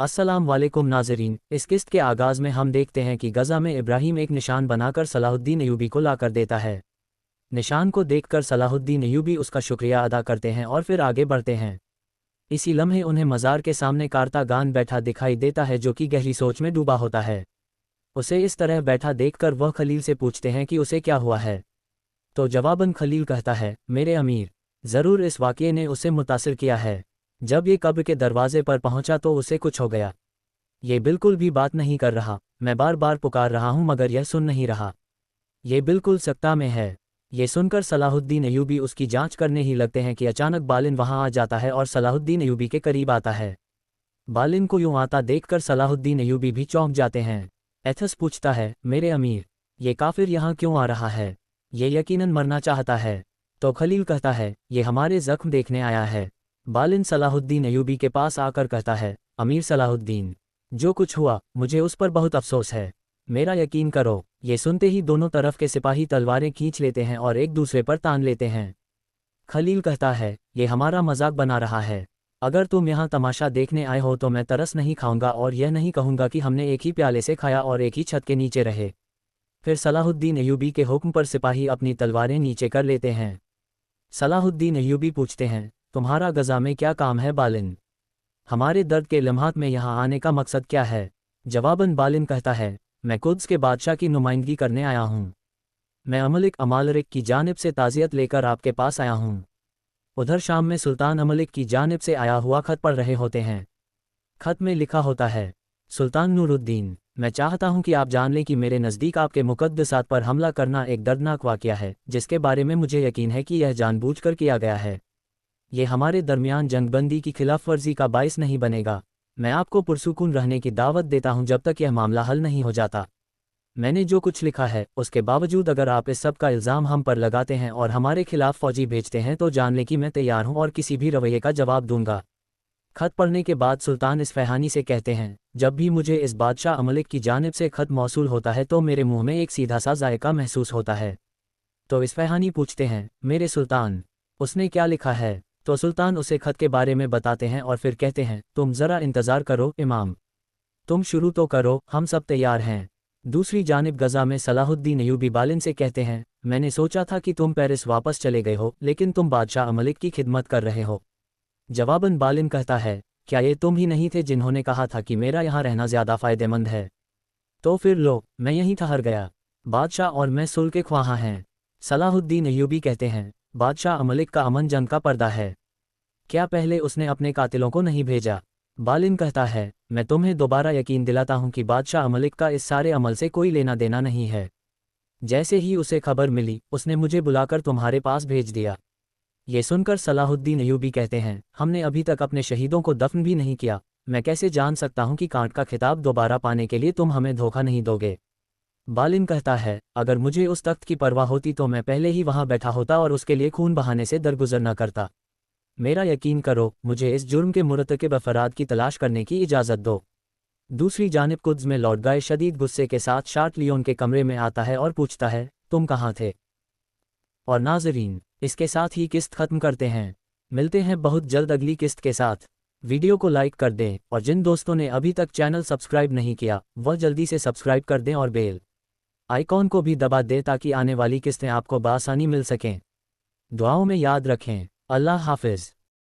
अस्सलाम वालेकुम नाज़रीन। इस किस्त के आगाज़ में हम देखते हैं कि गज़ा में इब्राहिम एक निशान बनाकर सलाहुद्दीन अय्यूबी को लाकर देता है। निशान को देखकर सलाहुद्दीन अय्यूबी उसका शुक्रिया अदा करते हैं और फिर आगे बढ़ते हैं। इसी लम्हे उन्हें मज़ार के सामने कारतागान बैठा दिखाई देता है जो कि गहरी सोच में डूबा होता है। उसे इस तरह बैठा देखकर वह खलील से पूछते हैं कि उसे क्या हुआ है। तो जवाबन खलील कहता है, मेरे अमीर, ज़रूर इस वाक़ये ने उसे मुतासिर किया है। जब ये कब्र के दरवाजे पर पहुंचा तो उसे कुछ हो गया। ये बिल्कुल भी बात नहीं कर रहा। मैं बार बार पुकार रहा हूं मगर यह सुन नहीं रहा। ये बिल्कुल सकता में है। ये सुनकर सलाहुद्दीन अय्यूबी उसकी जांच करने ही लगते हैं कि अचानक बालिन वहां आ जाता है और सलाहुद्दीन अय्यूबी के करीब आता है। बालिन को यूं आता देखकर सलाहुद्दीन अय्यूबी भी चौंक जाते हैं। एथस पूछता है, मेरे अमीर, ये काफिर यहाँ क्यों आ रहा है? ये यकीनन मरना चाहता है। तो खलील कहता है, ये हमारे जख्म देखने आया है। बालिन सलाहुद्दीन अय्यूबी के पास आकर कहता है, अमीर सलाहुद्दीन, जो कुछ हुआ मुझे उस पर बहुत अफसोस है। मेरा यकीन करो। ये सुनते ही दोनों तरफ के सिपाही तलवारें खींच लेते हैं और एक दूसरे पर तान लेते हैं। खलील कहता है, ये हमारा मजाक बना रहा है। अगर तुम यहाँ तमाशा देखने आए हो तो मैं तरस नहीं खाऊंगा और यह नहीं कहूँगा कि हमने एक ही प्याले से खाया और एक ही छत के नीचे रहे। फिर सलाहुद्दीन अय्यूबी के हुक्म पर सिपाही अपनी तलवारें नीचे कर लेते हैं। सलाहुद्दीन अय्यूबी पूछते हैं, तुम्हारा गज़ा में क्या काम है बालिन? हमारे दर्द के लम्हात में यहाँ आने का मकसद क्या है? जवाबन बालिन कहता है, मैं कुद्स के बादशाह की नुमाइंदगी करने आया हूँ। मैं अमलिक अमालरिक की जानिब से ताज़ियत लेकर आपके पास आया हूँ। उधर शाम में सुल्तान अमलिक की जानिब से आया हुआ खत पढ़ रहे होते हैं। खत में लिखा होता है, सुल्तान नूरुद्दीन, मैं चाहता हूं कि आप जान लें कि मेरे नज़दीक आपके मुक़द्दसात पर हमला करना एक दर्दनाक वाक़या है जिसके बारे में मुझे यकीन है कि यह जानबूझकर किया गया है। ये हमारे दरमियान जंगबंदी की खिलाफ वर्जी का बाइस नहीं बनेगा। मैं आपको पुरसुकून रहने की दावत देता हूं जब तक यह मामला हल नहीं हो जाता। मैंने जो कुछ लिखा है उसके बावजूद अगर आप इस सब का इल्ज़ाम हम पर लगाते हैं और हमारे खिलाफ फौजी भेजते हैं तो जान लें कि मैं तैयार हूं और किसी भी रवैये का जवाब दूंगा। खत पढ़ने के बाद सुल्तान इस्फ़हानी से कहते हैं, जब भी मुझे इस बादशाह अमलिक की जानिब से खत मौसूल होता है तो मेरे मुंह में एक सीधा सा जायका महसूस होता है। तो इस्फ़हानी पूछते हैं, मेरे सुल्तान, उसने क्या लिखा है? तो सुल्तान उसे खत के बारे में बताते हैं और फिर कहते हैं, तुम ज़रा इंतज़ार करो इमाम, तुम शुरू तो करो, हम सब तैयार हैं। दूसरी जानिब गज़ा में सलाहुद्दीन अय्यूबी बालिन से कहते हैं, मैंने सोचा था कि तुम पेरिस वापस चले गए हो लेकिन तुम बादशाह अमलिक की खिदमत कर रहे हो। जवाबन बालिन कहता है, क्या ये तुम ही नहीं थे जिन्होंने कहा था कि मेरा यहाँ रहना ज़्यादा फ़ायदेमंद है? तो फिर लो, मैं यहीं ठहर गया। बादशाह और मैं सुलह के ख्वाह हैं। सलाहुद्दीन अय्यूबी कहते हैं, बादशाह अमलिक का अमन जंग का पर्दा है। क्या पहले उसने अपने कातिलों को नहीं भेजा? बालिन कहता है, मैं तुम्हें दोबारा यकीन दिलाता हूं कि बादशाह अमलिक का इस सारे अमल से कोई लेना देना नहीं है। जैसे ही उसे खबर मिली उसने मुझे बुलाकर तुम्हारे पास भेज दिया। ये सुनकर सलाहुद्दीन अय्यूबी कहते हैं, हमने अभी तक अपने शहीदों को दफन भी नहीं किया। मैं कैसे जान सकता हूं कि कांट का खिताब दोबारा पाने के लिए तुम हमें धोखा नहीं दोगे? बालिन कहता है, अगर मुझे उस तख्त की परवाह होती तो मैं पहले ही वहां बैठा होता और उसके लिए खून बहाने से दरगुजर न करता। मेरा यकीन करो, मुझे इस जुर्म के मुरतकिब अफराद की तलाश करने की इजाज़त दो। दूसरी जानिब कुद्स में लौट गए शदीद गुस्से के साथ शार्ट लियोन के कमरे में आता है और पूछता है, तुम कहाँ थे? और नाज़रीन, इसके साथ ही किस्त ख़त्म करते हैं। मिलते हैं बहुत जल्द अगली किस्त के साथ। वीडियो को लाइक कर दें और जिन दोस्तों ने अभी तक चैनल सब्सक्राइब नहीं किया वह जल्दी से सब्सक्राइब कर दें और बेल आइकॉन को भी दबा दें ताकि आने वाली किस्तें आपको बआसानी मिल सकें। दुआओं में याद रखें। अल्लाह हाफ़िज़।